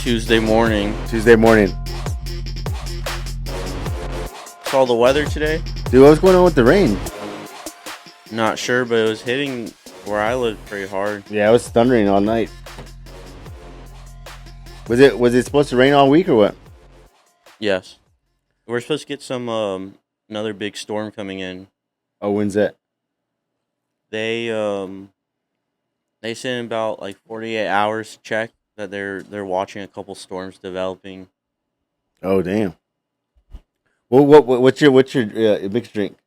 Tuesday morning. Tuesday morning. Saw the weather today. Dude, what's going on with the rain? Not sure, but it was hitting where I live pretty hard. Yeah, it was thundering all night. Was it supposed to rain all week or what? Yes. We're supposed to get some another big storm coming in. Oh, when's that? They said in about like 48 hours to check that they're watching a couple storms developing. Oh, damn. Well, what's your mixed drink?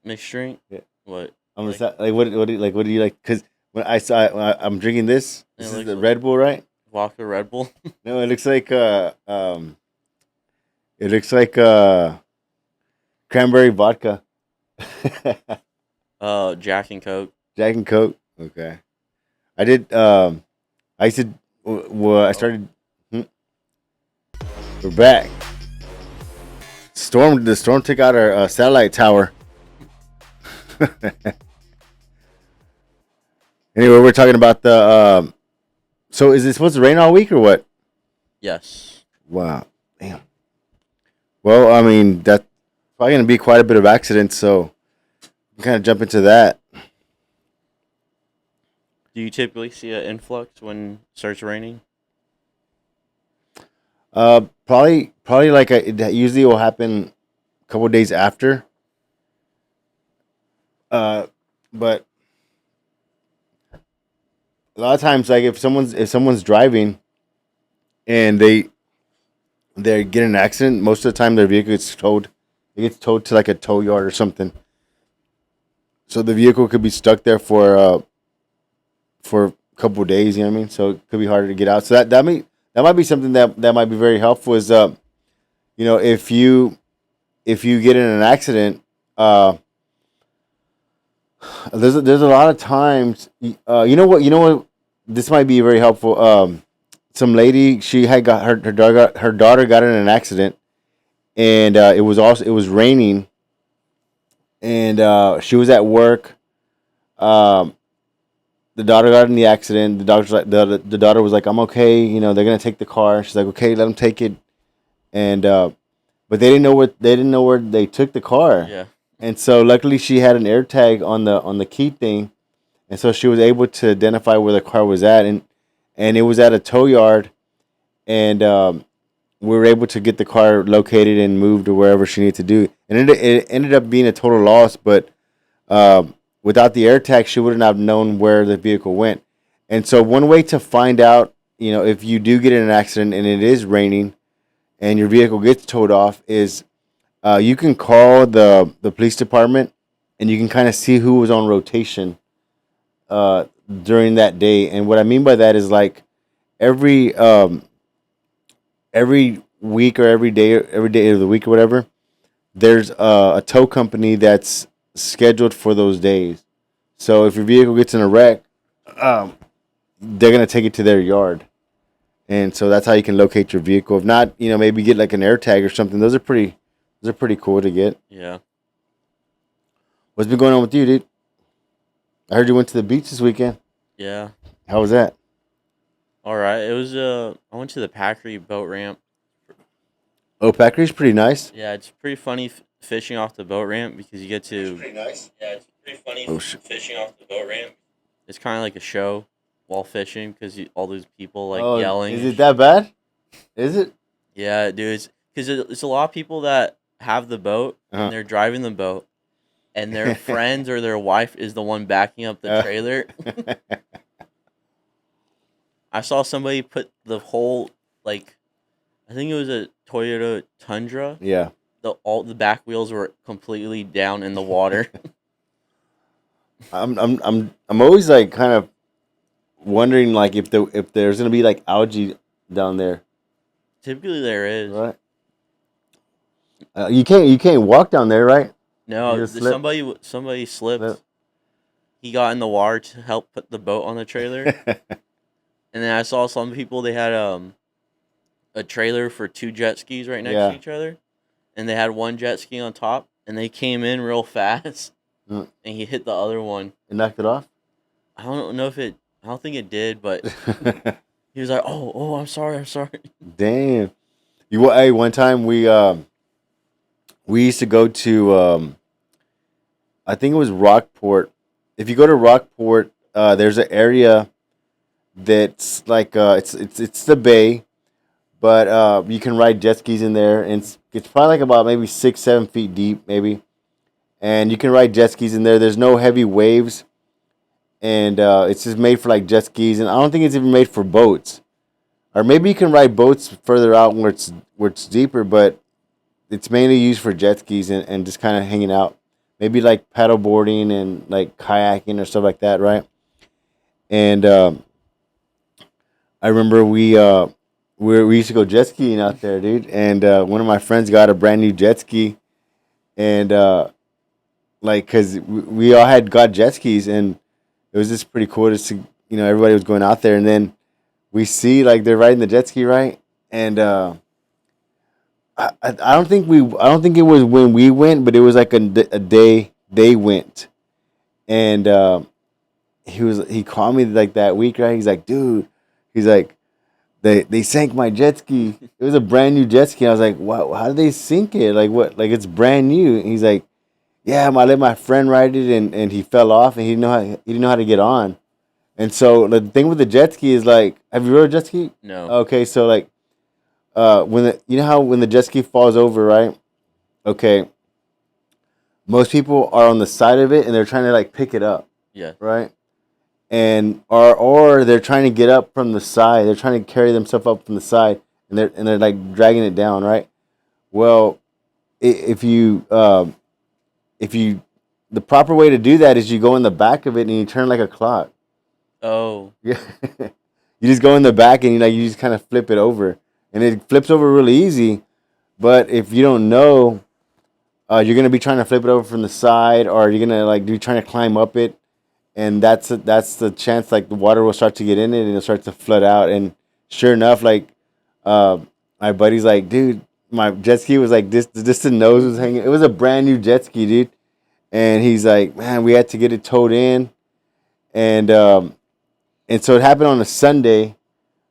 Mixed drink? Yeah. What? What do you like? Because when I'm drinking this. It This is looks the like- Red Bull, right? Vodka Red Bull. No, it looks like cranberry vodka. Jack and Coke. Jack and Coke. Okay. I did. I said. Well, I started. We're back. The storm took out our satellite tower. Anyway, we're talking about the. So, is it supposed to rain all week or what? Yes. Wow. Damn. Well, I mean, that's probably going to be quite a bit of accidents, so we kind of jump into that. Do you typically see an influx when it starts raining? Probably like that usually will happen a couple of days after. But a lot of times, like if someone's driving and they get in an accident, most of the time their vehicle gets towed. It gets towed to like a tow yard or something. So the vehicle could be stuck there for a couple of days. You know what I mean? So it could be harder to get out. So that might be something that might be very helpful. Is if you get in an accident, there's a lot of times. You know what? This might be very helpful. Some lady, she had got her daughter got in an accident, and it was raining, and she was at work. The daughter got in the accident. The daughter was like, "I'm okay." They're gonna take the car. She's like, "Okay, let them take it," and but they didn't know where they took the car. Yeah. And so luckily she had an air tag on the key thing, and so she was able to identify where the car was at, and it was at a tow yard, and we were able to get the car located and moved to wherever she needed to do. And it ended up being a total loss, but without the air tag, she wouldn't have known where the vehicle went. And so one way to find out, if you do get in an accident and it is raining, and your vehicle gets towed off, is you can call the police department, and you can kind of see who was on rotation during that day. And what I mean by that is like every week or every day of the week or whatever, there's a tow company that's scheduled for those days. So if your vehicle gets in a wreck, they're gonna take it to their yard. And so that's how you can locate your vehicle. If not, maybe get like an air tag or something. Those are pretty cool to get. Yeah. What's been going on with you, dude? I heard you went to the beach this weekend. Yeah. How was that? All right. It was I went to the Packery boat ramp. Oh, Packery's pretty nice. Yeah, it's pretty funny fishing off the boat ramp because you get to. Pretty nice. Yeah, it's pretty funny fishing off the boat ramp. It's kind of like a show while fishing because all those people like Oh, yelling. is it that bad? Is it? Yeah, dude. It's a lot of people that have the boat and they're driving the boat, and their friends or their wife is the one backing up the trailer. I saw somebody put the whole I think it was a Toyota Tundra. Yeah. All the back wheels were completely down in the water. I'm always like kind of wondering like if there's gonna be like algae down there. Typically there is. Right. You can't walk down there, right? No, somebody slipped. He got in the water to help put the boat on the trailer. And then I saw some people, they had a trailer for two jet skis right next to each other. And they had one jet ski on top, and they came in real fast. And he hit the other one. It knocked it off? I don't think it did, but He was like, "Oh, I'm sorry, I'm sorry." Damn. Hey, one time we used to go to I think it was Rockport. If you go to Rockport, there's an area that's like it's the bay, but you can ride jet skis in there, and it's probably like about maybe 6 7 feet deep, maybe, and you can ride jet skis in there. There's no heavy waves, and it's just made for like jet skis, and I don't think it's even made for boats, or maybe you can ride boats further out where it's deeper, but it's mainly used for jet skis and just kind of hanging out. Maybe like paddle boarding and like kayaking or stuff like that, right? And I remember we used to go jet skiing out there, dude. And one of my friends got a brand new jet ski, and like because we all had got jet skis, and it was just pretty cool to see. Everybody was going out there, and then we see like they're riding the jet ski, right? And I don't think it was when we went, but it was like a day they went, and he called me like that week, right? He's like, dude, he's like, they sank my jet ski. It was a brand new jet ski. I was like, wow, how did they sink it? Like what? Like it's brand new. And he's like, yeah, I let my friend ride it, and he fell off, and he didn't know how to get on. And so the thing with the jet ski is like, have you rode a jet ski? No. Okay, so like, when you know how when the jet ski falls over, right? Okay, most people are on the side of it and they're trying to like pick it up, Yeah. right? And or they're trying to get up from the side. They're trying to carry themselves up from the side, and they're like dragging it down, right? Well, if you the proper way to do that is you go in the back of it and you turn like a clock. Oh. Yeah, you just go in the back and you just kind of flip it over, and it flips over really easy. But if you don't know, you're gonna be trying to flip it over from the side, or you're gonna like be trying to climb up it, and that's the chance like the water will start to get in it and it'll start to flood out. And sure enough, like uh, my buddy's like, dude, my jet ski was like this. Just the nose was hanging. It was a brand new jet ski, dude. And he's like, man, we had to get it towed in, and so it happened on a Sunday.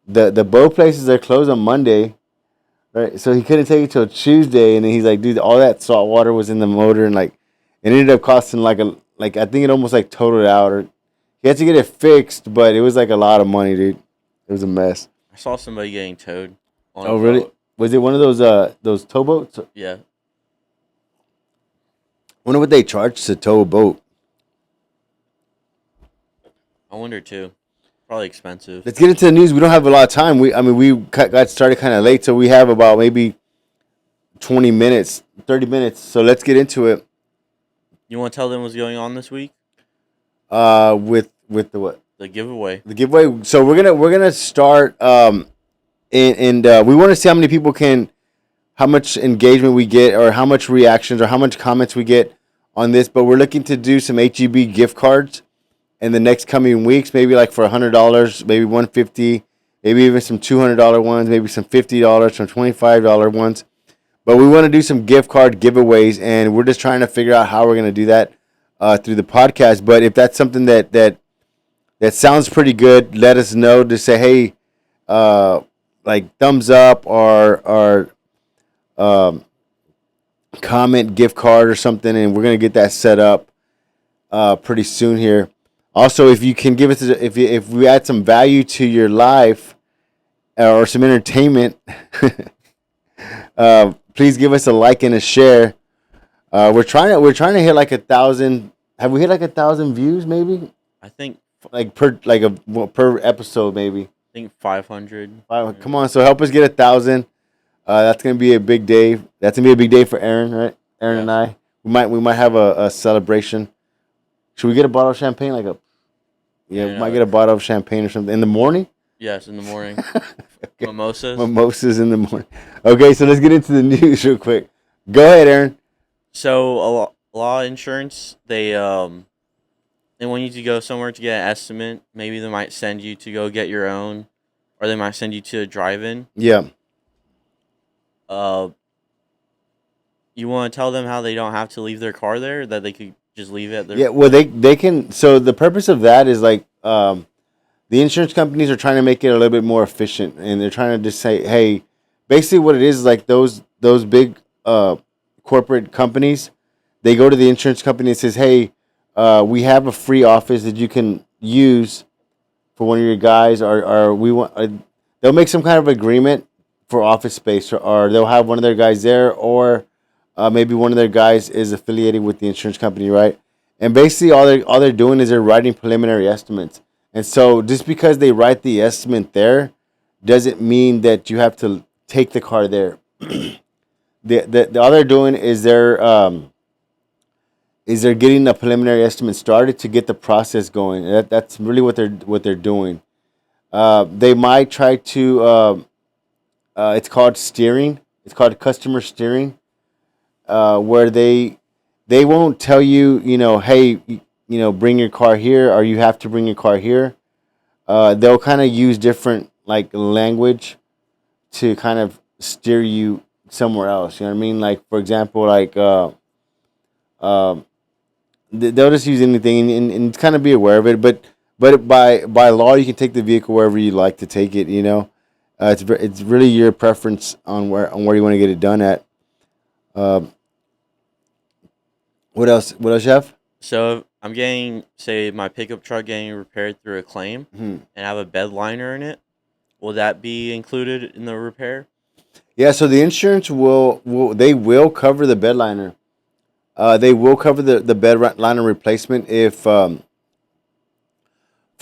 The boat places are closed on Monday, right? So he couldn't take it till Tuesday, and then he's like, dude, all that salt water was in the motor, and like it ended up costing like I think it almost like totaled out, or he had to get it fixed, but it was like a lot of money, dude. It was a mess. I saw somebody getting towed on Oh a really? boat. Was it one of those towboats? Yeah. Wonder what they charge to tow a boat. I wonder too. Probably expensive. Let's get into the news. We don't have a lot of time. We got started kind of late, so we have about maybe 20 minutes, 30 minutes. So let's get into it. You want to tell them what's going on this week? With the what? The giveaway. The giveaway. So we're gonna start. And we want to see how many people how much engagement we get, or how much reactions, or how much comments we get on this. But we're looking to do some HEB gift cards in the next coming weeks. Maybe like for $100, maybe $150, maybe even some $200 ones, maybe some $50, some $25 ones. But we want to do some gift card giveaways, and we're just trying to figure out how we're going to do that through the podcast. But if that's something that sounds pretty good, let us know to say, hey, like thumbs up or comment gift card or something, and we're going to get that set up pretty soon here. Also, if you can give us, if we add some value to your life or some entertainment, please give us a like and a share. We're trying to hit like 1,000. Have we hit like 1,000 views? Maybe I think like per episode, maybe. I think 500. Come on, so help us get 1,000. That's gonna be a big day. That's gonna be a big day for Aaron, right? Aaron and I. We might have a celebration. Should we get a bottle of champagne? We might get a bottle of champagne or something in the morning. Yes, in the morning. Okay. Mimosas. Mimosas in the morning. Okay, so let's get into the news real quick. Go ahead, Aaron. So a lot of insurance, they want you to go somewhere to get an estimate. Maybe they might send you to go get your own, or they might send you to a drive-in. Yeah. You want to tell them how they don't have to leave their car there, that they could just leave it there? Yeah, well, they can. So the purpose of that is like the insurance companies are trying to make it a little bit more efficient, and they're trying to just say, hey, basically what it is like those big corporate companies, they go to the insurance company and says, hey, we have a free office that you can use for one of your guys, or we want. They'll make some kind of agreement for office space, or they'll have one of their guys there, or maybe one of their guys is affiliated with the insurance company, right? And basically, all they're doing is they're writing preliminary estimates. And so, just because they write the estimate there, doesn't mean that you have to take the car there. The all they're doing is they're getting the preliminary estimate started to get the process going. That's really what they're doing. They might try to. It's called steering. It's called customer steering, where they won't tell you, hey, bring your car here, or you have to bring your car here. They'll kind of use different like language to kind of steer you somewhere else. You know what I mean? Like for example, like um, they'll just use anything, and kind of be aware of it. But by law, you can take the vehicle wherever you like to take it. It's really your preference on where you want to get it done at. Uh, what else? What else you have? So if I'm getting, say, my pickup truck getting repaired through a claim, Hmm. and have a bed liner in it. Will that be included in the repair? Yeah. So the insurance will cover the bed liner. They will cover the liner replacement if, for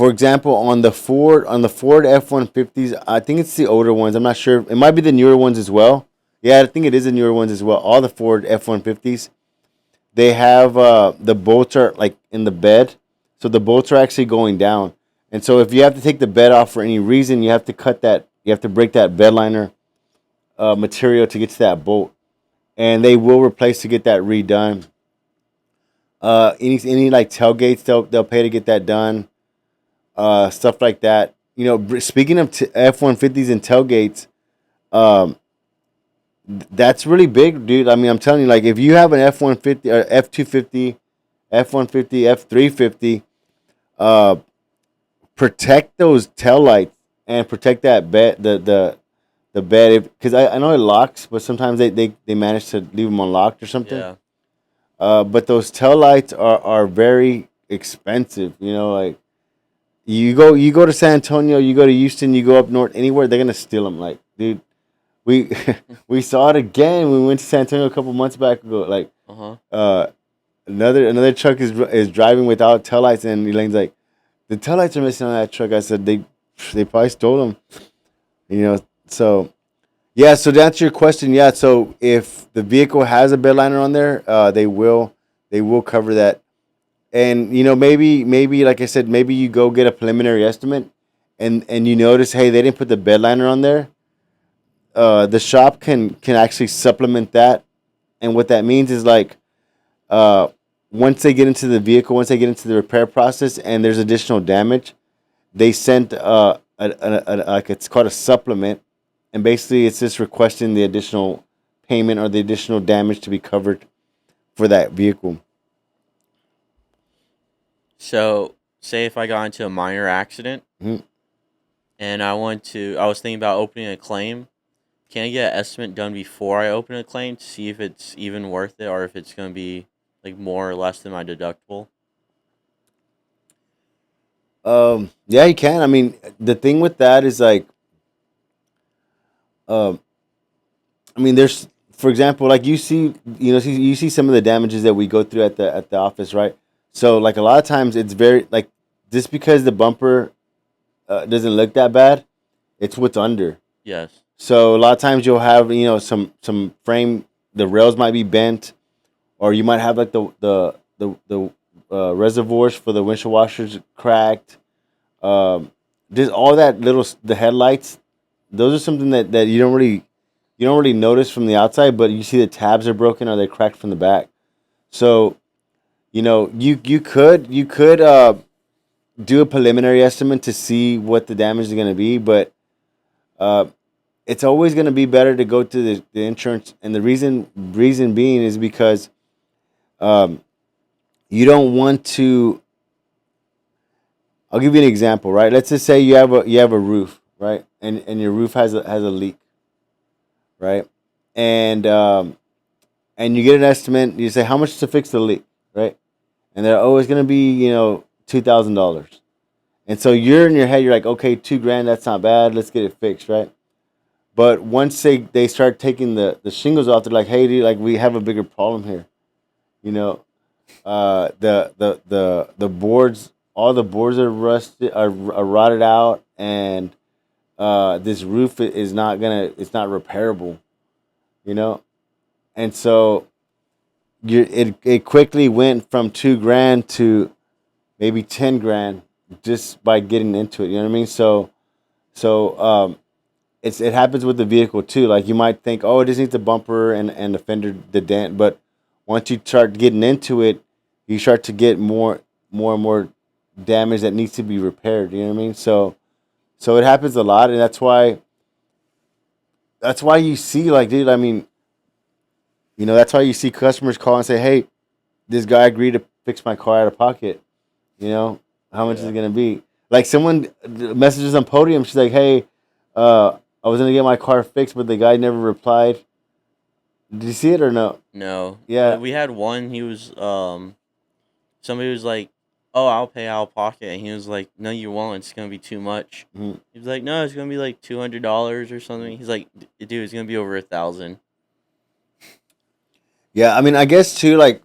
example, on the Ford F-150s. I think it's the older ones. I'm not sure. It might be the newer ones as well. Yeah, I think it is the newer ones as well. All the Ford F-150s, they have the bolts are like in the bed, so the bolts are actually going down. And so if you have to take the bed off for any reason, you have to cut that. You have to break that bed liner material to get to that bolt, and they will replace to get that redone. Any like tailgates, they'll pay to get that done. Stuff like that. Speaking of F-150s and tailgates, um, that's really big, dude. I mean, I'm telling you, like if you have an F-150 or F-250, F-150, F-350, uh, protect those tail lights and protect that bed, the bed, because I know it locks, but sometimes they manage to leave them unlocked or something. Yeah. But those tail lights are very expensive. Like you go to San Antonio, you go to Houston, you go up north, anywhere they're gonna steal them. Like, dude, we we saw it again. We went to San Antonio a couple months back ago. Like, Uh huh. uh, another truck is driving without tail lights, and Elaine's like, the tail lights are missing on that truck. I said they probably stole them. So yeah. So to answer your question, yeah. So if the vehicle has a bed liner on there, they will cover that. And maybe like I said, maybe you go get a preliminary estimate, and you notice, hey, they didn't put the bed liner on there. The shop can actually supplement that, and what that means is like, uh, once they get into the vehicle, once they get into the repair process, and there's additional damage, they sent like it's called a supplement, and basically it's just requesting the additional payment or the additional damage to be covered for that vehicle. So, say if I got into a minor accident Mhm. and I was thinking about opening a claim. Can I get an estimate done before I open a claim to see if it's even worth it or if it's going to be like more or less than my deductible? Yeah, you can. I mean, the thing with that is like, um, I mean, there's, for example, like you see some of the damages that we go through at the office, right? So like a lot of times it's very like, just because the bumper doesn't look that bad, it's what's under. Yes. So a lot of times you'll have some frame, the rails might be bent, or you might have like the reservoirs for the windshield washers cracked. Um, just all that the headlights. Those are something that you don't really notice from the outside, but you see the tabs are broken or they're cracked from the back. So you could do a preliminary estimate to see what the damage is going to be, but uh, it's always going to be better to go to the insurance, and the reason being is because um, you don't want to I'll give you an example, right? Let's just say you have a roof, right, and your roof has a leak, right, and and you get an estimate. You say how much to fix the leak, right, and they're always going to be $2,000, and so you're in your head, you're like, okay, 2 grand, that's not bad. Let's get it fixed, right? But once they start taking the shingles off, they're like, hey, dude, like we have a bigger problem here, you know. The boards, all the boards are rusted, are rotted out, and this roof is not gonna, it's not repairable, you know. And so it quickly went from 2 grand to maybe 10 grand just by getting into it. You know what I mean? So it happens with the vehicle too. Like you might think, oh, it just needs the bumper and the fender, the dent, but once you start getting into it, you start to get more and more damage that needs to be repaired. You know what I mean? So it happens a lot, and that's why you see, like, dude. I mean, that's why you see customers call and say, hey, this guy agreed to fix my car out of pocket. You know, how much is Yeah. it gonna be? Like someone messages on Podium. She's like, hey, I was gonna get my car fixed, but the guy never replied. Did you see it or no? No, Yeah. we had one. He was somebody was like, "Oh, I'll pay out of pocket," and he was like, "No, you won't. It's gonna be too much." Mhm. He was like, "No, it's gonna be like $200 or something." He's like, "Dude, it's gonna be over 1,000." Yeah, I mean, I guess too, like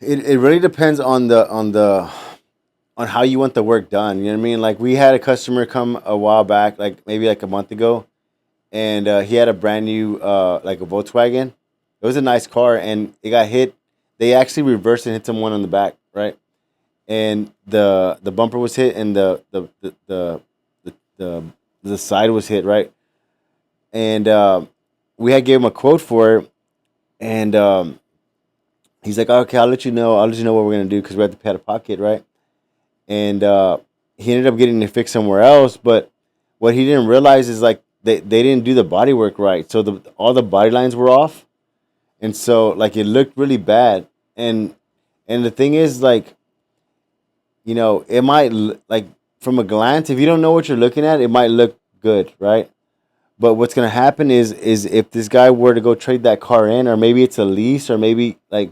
it really depends on on how you want the work done. You know what I mean? Like we had a customer come a while back, like maybe like a month ago, and he had a brand new like a Volkswagen. It was a nice car, and it got hit. They actually reversed and hit someone on the back, right? And the bumper was hit, and the the side was hit, right? And we had gave him a quote for it, and he's like, okay, I'll let you know. I'll let you know what we're gonna do because we have to pay out of pocket, right? And he ended up getting it fixed somewhere else. But what he didn't realize is like they didn't do the body work right, so all the body lines were off, and so like it looked really bad. And the thing is, like, it might like from a glance, if you don't know what you're looking at, it might look good, right? But what's gonna happen is if this guy were to go trade that car in, or maybe it's a lease, or maybe like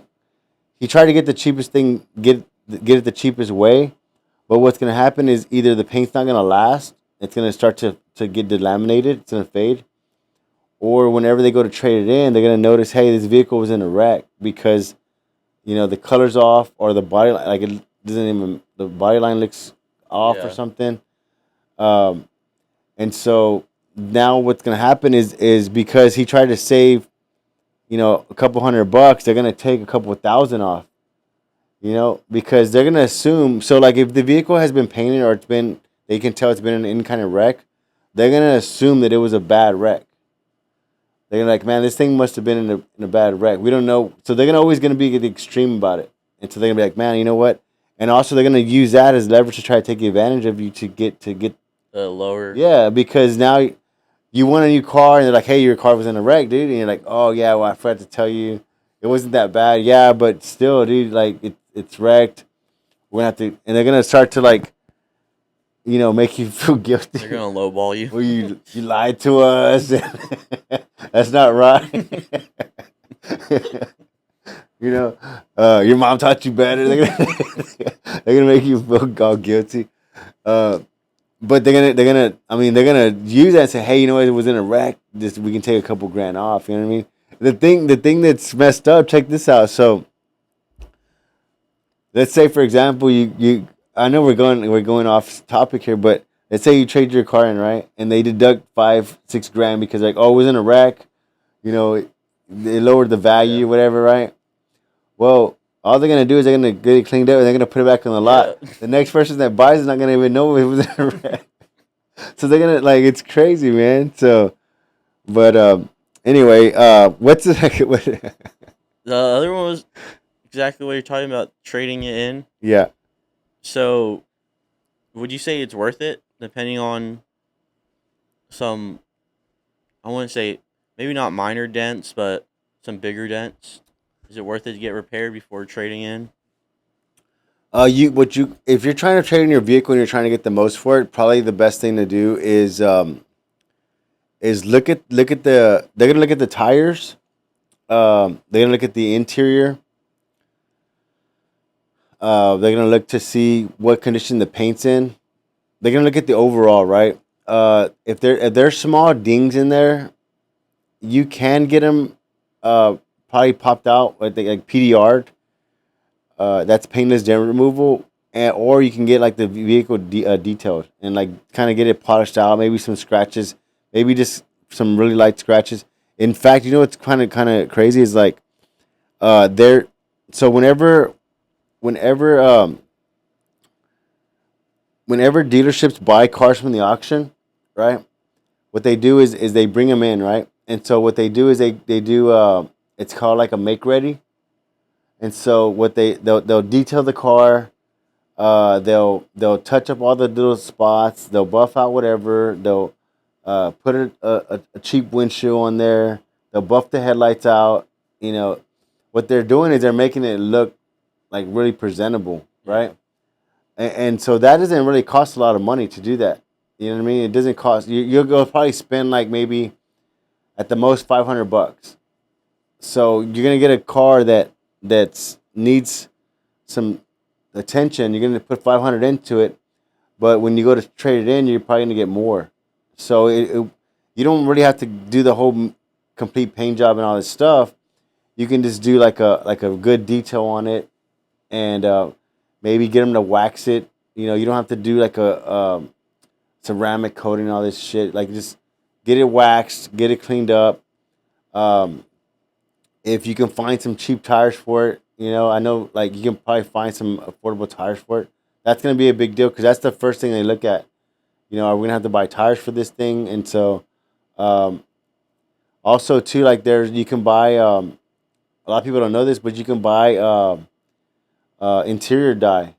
he tried to get the cheapest thing, get it the cheapest way. But what's gonna happen is either the paint's not gonna last, it's gonna start to get delaminated, it's gonna fade, or whenever they go to trade it in, they're gonna notice, hey, this vehicle was in a wreck because the color's off, or the body like it doesn't even, the body line looks off or Yeah, something. Um, and so now what's gonna happen is because he tried to save a couple $100, they're gonna take a couple thousand off. Because they're gonna assume. So, like, if the vehicle has been painted, or they can tell it's been in any kind of wreck, they're gonna assume that it was a bad wreck. They're gonna like, man, this thing must have been in a bad wreck. We don't know, so they're gonna always gonna be the extreme about it, and so they're gonna be like, man, you know what? And also, they're gonna use that as leverage to try to take advantage of you to get. the lower. Yeah, because now you want a new car, and they're like, hey, your car was in a wreck, dude, and you're like, oh yeah, well I forgot to tell you, it wasn't that bad. Yeah, but still, dude, like it's wrecked. We're gonna have to, and they're gonna start to like, make you feel They're guilty. gonna lowball you. Well, you lied to us. That's not right. Your mom taught you better. They're gonna make you feel all guilty. Uh, but they're gonna use that and say, hey, it was in a wreck. Just we can take a couple grand off. You know what I mean? The thing that's messed up. Check this out. So let's say, for example, you I know we're going off topic here, but let's say you trade your car in, right, and they deduct 5-6 grand because, like, oh, it was in a wreck, they lowered the Yeah, value, whatever, right? Well, all they're gonna do is they're gonna get it cleaned up, and they're gonna put it back on the lot. yeah. The next person that buys is not gonna even know it was in a wreck. So they're gonna, like, it's crazy, man. So, but anyway, what's the what, The other one was exactly what you're talking about, trading it in. yeah. So, would you say it's worth it, depending on some? I wouldn't say maybe not minor dents, but some bigger dents. Is it worth it to get repaired before trading in? If you're trying to trade in your vehicle and you're trying to get the most for it, probably the best thing to do is look at they're gonna look at the tires. They're gonna look at the interior. They're gonna look to see what condition the paint's in. They're gonna look at the overall, right? If there's small dings in there, you can get them probably popped out like PDR'd. That's paintless dent removal, or you can get like the vehicle detailed and like kind of get it polished out. Maybe some scratches, maybe just some really light scratches. In fact, you know what's kind of crazy is like there. So whenever whenever dealerships buy cars from the auction, right? What they do is they bring them in, right? And so what they do is they do it's called like a make ready. And so they'll detail the car. They'll touch up all the little spots. They'll buff out whatever. They'll put a cheap windshield on there. They'll buff the headlights out. You know, what they're doing is they're making it look like really presentable, right? And so that doesn't really cost a lot of money to do that. You know what I mean? It doesn't cost. You'll go probably spend like maybe at the most $500. So you're gonna get a car that needs some attention. You're gonna put 500 into it, but when you go to trade it in, you're probably gonna get more. So you don't really have to do the whole complete paint job and all this stuff. You can just do like a good detail on it, and maybe get them to wax it. You know, you don't have to do like a ceramic coating and all this shit. Like just get it waxed, get it cleaned up. Um, if you can find some cheap tires for it, you know, I know like you can probably find some affordable tires for it. That's gonna be a big deal because that's the first thing they look at. You know, are we gonna have to buy tires for this thing? And so, um, also too, like there's you can buy. A lot of people don't know this, but you can buy interior dye.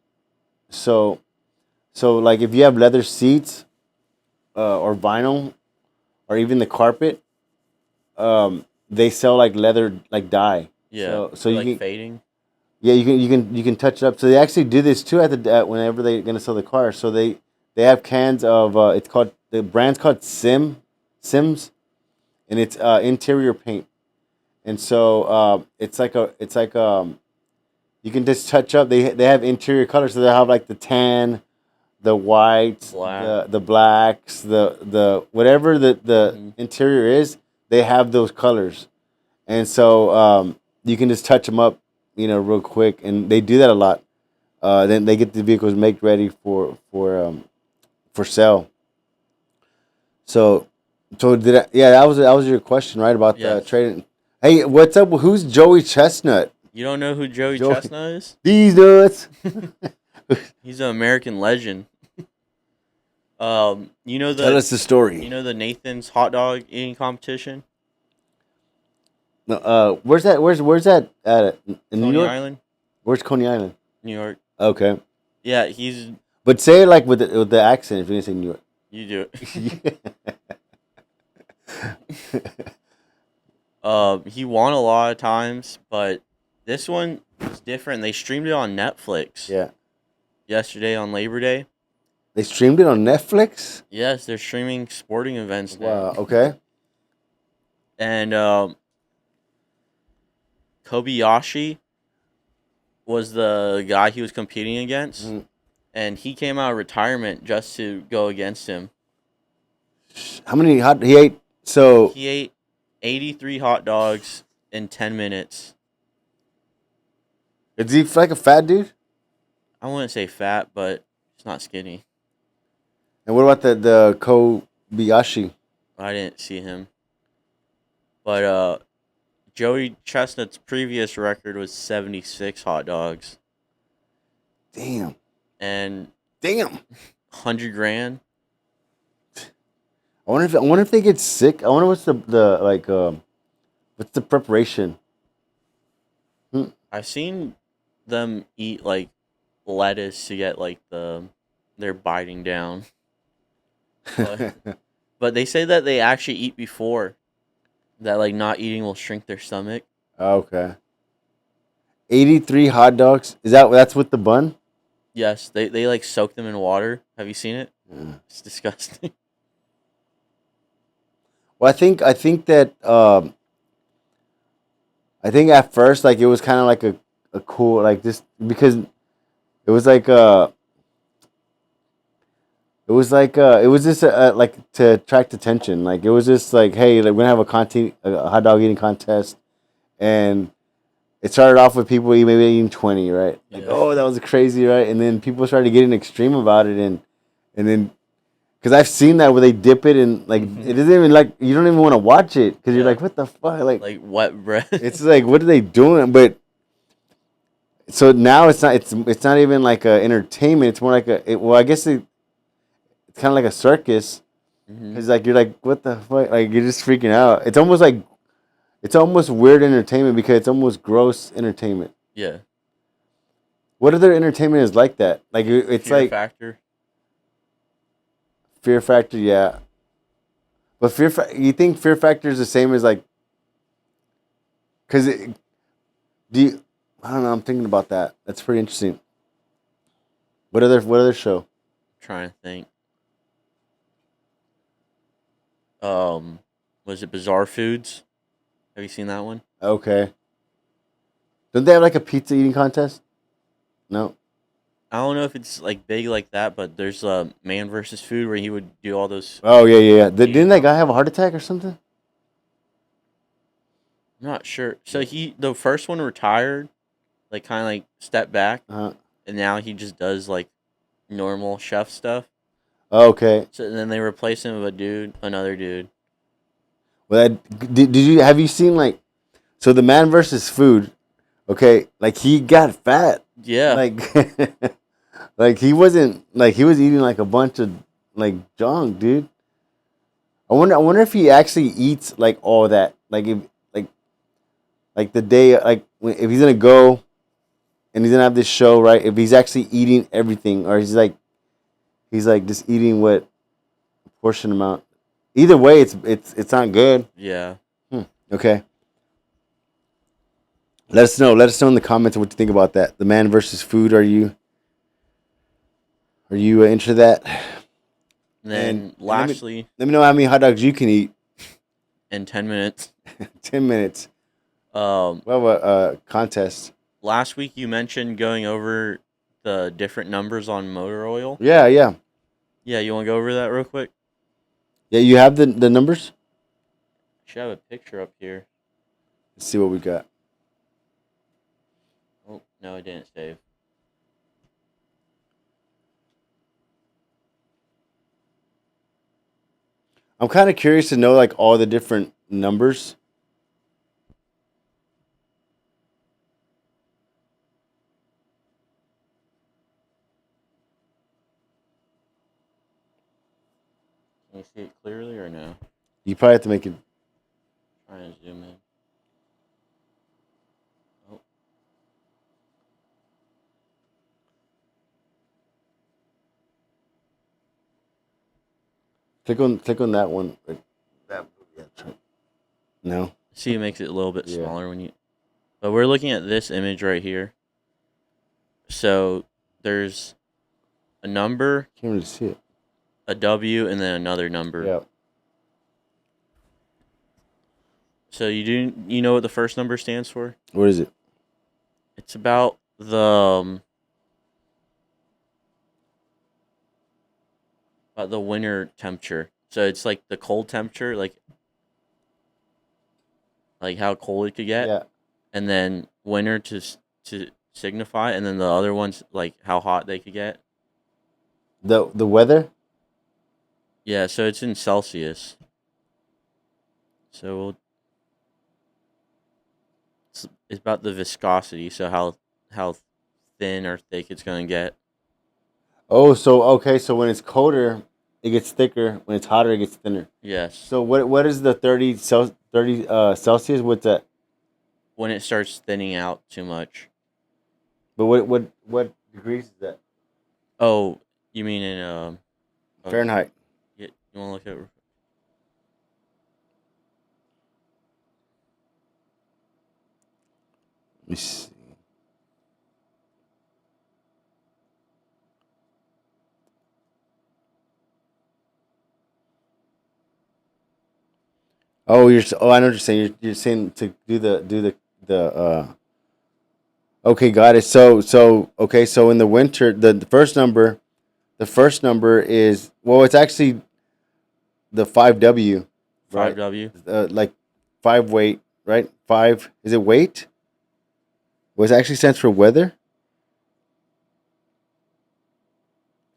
So like if you have leather seats or vinyl or even the carpet, they sell like leather like dye. Yeah, So for you like can fading. yeah you can touch it up. So they actually do this too whenever they're gonna sell the car. So they have cans of it's called the brand's called Sims, and it's interior paint. And so it's like you can just touch up. They have interior colors, so they have like the tan, the whites, Black. the blacks, the whatever the Hmm. interior is. They have those colors, and so you can just touch them up, you know, real quick, and they do that a lot. Then they get the vehicles make ready for sale. So did I, yeah, that was your question, right, about the Yes. trading. Hey, what's up? Who's Joey Chestnut? You don't know who Joey Joey Chestnut is? these nuts. He's an American legend. You know Tell us the story. the Nathan's hot dog eating competition, No, where's that? Where's that at? In New Coney York? Island, Where's Coney Island? New York. Okay, Yeah, he's but say it like with the accent. If you're gonna say New York. you do it. Yeah. He won a lot of times, but this one is different. They streamed it on Netflix Yeah. yesterday on Labor Day. They streamed it on Netflix. Yes, they're streaming sporting events now. Wow. Okay. And Kobayashi was the guy he was competing against, Mhm. and he came out of retirement just to go against him. How many hot he ate? So He ate 83 hot dogs in 10 minutes. is he like a fat dude? I wouldn't say fat, but he's not skinny. And what about the Kobayashi? I didn't see him. But Joey Chestnut's previous record was 76 hot dogs Damn. and Damn. 100 grand. I wonder if they get sick. I wonder what's the like what's the preparation? Hmm. I've seen them eat like lettuce to get like they're biting down. But, but they say that they actually eat before that like not eating will shrink their stomach. Okay. 83 hot dogs. That's with the bun? Yes, they like soak them in water. Have you seen it? Yeah. It's disgusting. Well, I think that I think at first like it was kind of like a cool like just because it was like it was just like to attract attention. Like it was just like, hey, like, we're gonna have a hot dog eating contest, and it started off with people maybe eating 20, right? Like, Yeah. oh, that was crazy, right? And then people started getting extreme about it, and then because I've seen that where they dip it and like it isn't even like you don't even want to watch it because you're Yeah. like, what the fuck? Like Like wet bread. it's like, what are they doing? But so now it's not even like a entertainment. It's more like well, I guess it's kind of like a circus. Hmm. Cause like you're like, what the fuck? Like you're just freaking out. It's almost weird entertainment because it's almost gross entertainment. Yeah. What other entertainment is like that? Like it's Fear like factor. Fear Factor, yeah. But you think Fear Factor is the same as like, cause do you, I don't know. I'm thinking about that. That's pretty interesting. What other show? Trying to think. Um, was it Bizarre Foods? Have you seen that one? Okay. Don't they have like a pizza eating contest? No. I don't know if it's like big like that, but there's a Man versus Food where he would do all those. Oh yeah, yeah, yeah. Eating Didn't that guy have a heart attack or something? I'm not sure. So the first one retired, like kind of like stepped back, Uh, and now he just does like normal chef stuff. okay. So then they replace him with another dude. Well, did you have you seen like so the Man versus Food? Okay, like he got fat, Yeah, like like he wasn't like he was eating like a bunch of like junk, dude. I wonder if he actually eats like all that, like if like like the day like if he's gonna go and he's gonna have this show, right? If he's actually eating everything, or he's like just eating what portion amount. Either way, it's not good. yeah. Okay, let us know. Let us know in the comments what you think about that. The Man versus Food. Are you into that? And And then and lastly, let me know how many hot dogs you can eat. in 10 minutes, 10 minutes. um, Well, a contest. last week you mentioned going over the different numbers on motor oil. Yeah, yeah, Yeah, you want to go over that real quick? yeah. You have the numbers. I should have a picture up here. Let's see what we got. Oh no, I didn't save. I'm kind of curious to know like all the different numbers. Can you see it clearly or no? You probably have to make it. Trying to zoom in. Oh, Click on that one. That yeah, no. see, it makes it a little bit Yeah. smaller when you. But we're looking at this image right here. So there's a number, Can't really see it. a W, and then another number. Yeah. So you know what the first number stands for? What is it? It's about the winter temperature. So it's like the cold temperature, like how cold it could get, Yeah. and then winter to signify, and then the other ones like how hot they could get. The weather. Yeah, so it's in Celsius. So it's about the viscosity, so how thin or thick it's gonna get. Oh, so okay. So when it's colder, it gets thicker. When it's hotter, it gets thinner. Yes, So what is the 30 Celsius? What's that? when it starts thinning out too much. But what degrees is that? Oh, you mean in uh, Fahrenheit. you want to look at? Let me see. Oh, I know what you're saying. You're saying to do the. Okay, got it. Okay. So in the winter, the first number is it's actually the 5W, Five right? W. Like 5 weight, right? Five, is it weight? Was actually stands for weather.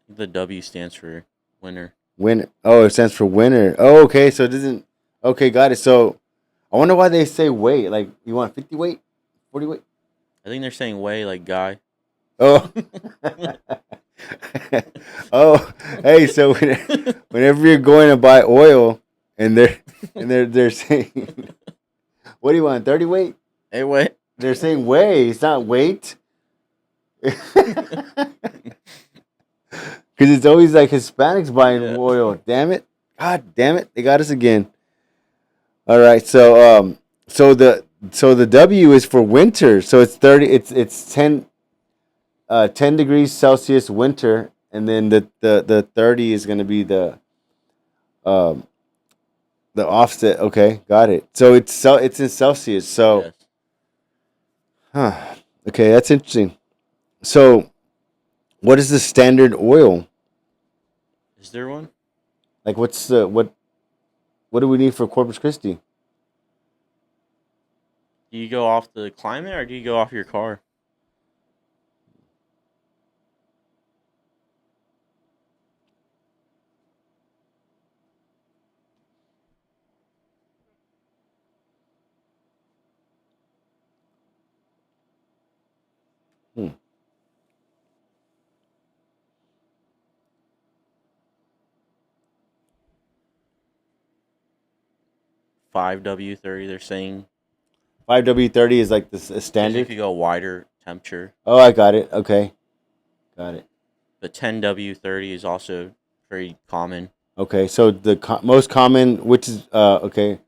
The W stands for winter. Win. Oh, it stands for winter. Oh, okay. So it doesn't. Okay, got it. So I wonder why they say weight. Like you want 50 weight, 40 weight. I think they're saying way like guy. Oh. Oh, hey. So whenever you're going to buy oil, and they're saying, what do you want? 30 weight. Hey, wait. They're saying way. It's not weight. Because it's always like Hispanics buying oil. Damn it! God damn it! They got us again. All right, so the W is for winter. So it's 30. It's 10 degrees Celsius winter, and then the 30 is going to be um the offset. Okay, got it. So it's in Celsius. So Yes. huh. Okay, that's interesting. So what is the standard oil? Is there one? Like what do we need for Corpus Christi? Do you go off the climate or do you go off your car? Hmm. 5W30. They're saying 5W30 is like this because you standard. could go wider temperature, Oh, I got it. Okay, got it. but 10W30 is also very common. Okay, so the most common, which is okay.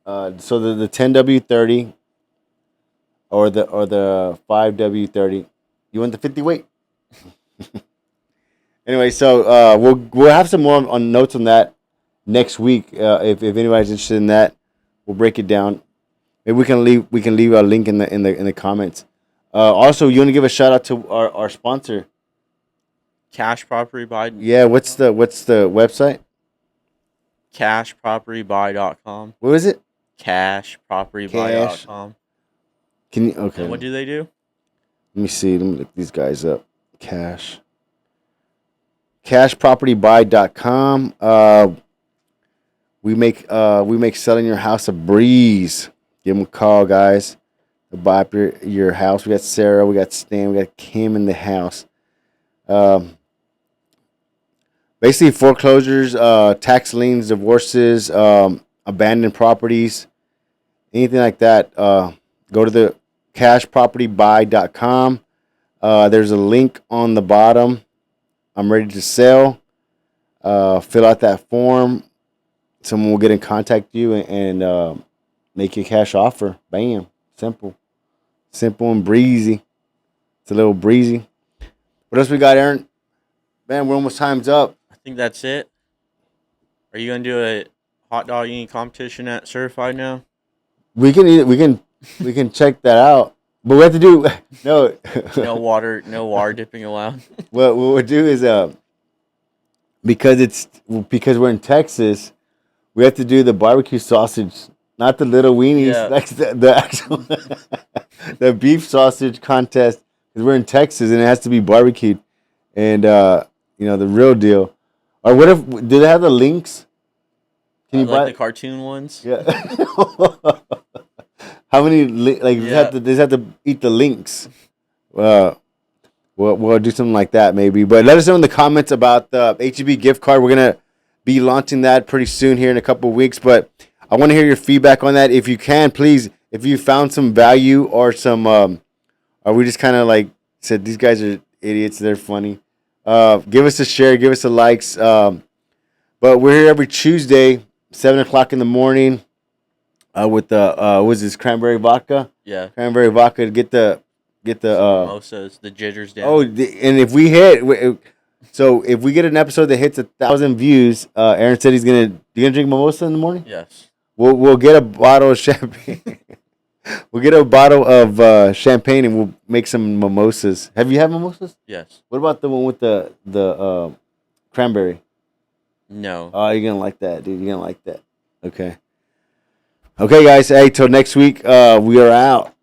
So the 10W30 or the 5W30. You want the 50 weight? Anyway, so we'll have some more on notes on that next week. If anybody's interested in that, we'll break it down. Maybe we can leave a link in the comments. Also, you want to give a shout out to our sponsor? Cash Property Buy. Yeah, what's the website? CashPropertyBuy.com. What is it? Cash. CashPropertyBuy.com. Can you okay? And what do they do? Let me see. Let me look these guys up. Cashpropertybuy.com. We make selling your house a breeze. Give them a call, guys. To buy up your house. We got Sarah, we got Stan, we got Kim in the house. Um, Basically foreclosures, tax liens, divorces, abandoned properties, anything like that. Go to the cashpropertybuy.com. There's a link on the bottom. I'm ready to sell. Fill out that form. Someone will get in contact with you and make you a cash offer. Bam. Simple and breezy. It's a little breezy. What else we got, Aaron? Man, we're almost time's up. I think that's it. Are you gonna do a hot dog eating competition at Certified now? We can check that out. But we have to do no. No water dipping allowed. What we'll do is because we're in Texas, we have to do the barbecue sausage, not the little weenies, Yeah. like the actual the beef sausage contest. Because we're in Texas and it has to be barbecued, and the real deal. Or what if do they have the links? Can you Like buy the cartoon ones? Yeah. How many like Yeah. they just have to eat the links? Uh, we'll do something like that maybe. But let us know in the comments about the HEB gift card. We're gonna be launching that pretty soon here in a couple of weeks. But I want to hear your feedback on that. If you can, please, if you found some value or some, or we just kind of like said these guys are idiots. They're funny. Give us a share. Give us a likes. But we're here every Tuesday, 7 o'clock in the morning. With the what's this cranberry vodka? Yeah. Cranberry vodka to get the Mimosas, the jitters down. and if we get an episode that hits 1,000 views, Aaron said you're gonna drink mimosa in the morning. Yes. We'll get a bottle of champagne. We'll get a bottle of champagne and we'll make some mimosas. Have you had mimosas? Yes. What about the one with the cranberry? No. Oh, you're gonna like that, dude. You're gonna like that. Okay. Okay, guys. Hey, till next week. We are out.